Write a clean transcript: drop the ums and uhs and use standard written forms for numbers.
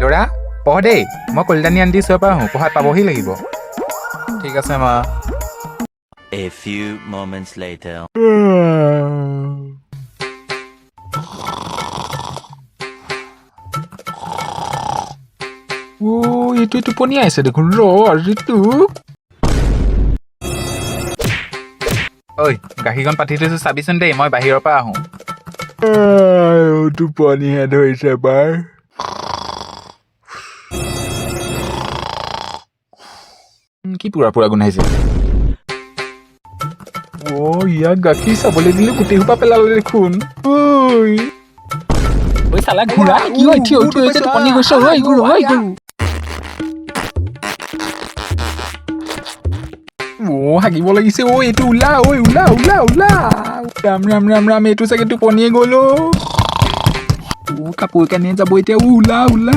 ল'ৰা পঢ় দেই মই কলিতানী আন্টি ওচৰৰ পৰা আহোঁ পঢ়াত পাবহি লাগিব ঠিক আছে মা A few moments later. এইটো টোপনি আহিছে দেখোন ৰ আজিতো ঐ গাখীৰকণ পাতি থৈছো চাবিচোন দেই মই বাহিৰৰ পৰা আহোঁ টোপনিহে ধৰিছে বাৰ কি পুৰা পুৰা গোন্ধাইছে ইয়াক গাখীৰ চাবলৈ দিলে গোটেই সোপা পেলালে দেখোন ঐ চালা ঘূৰা কি উঠি হৈছে টোপনি গৈছে ঐ গৰু হাগিব লাগিছে এইটো ওলা ওলা ওলা ওলা ৰাম ৰাম ৰাম ৰাম এইটো চাগে টোপনিয়ে গ'ল কাপোৰ কানিয়ে যাব এতিয়া ওলা ওলা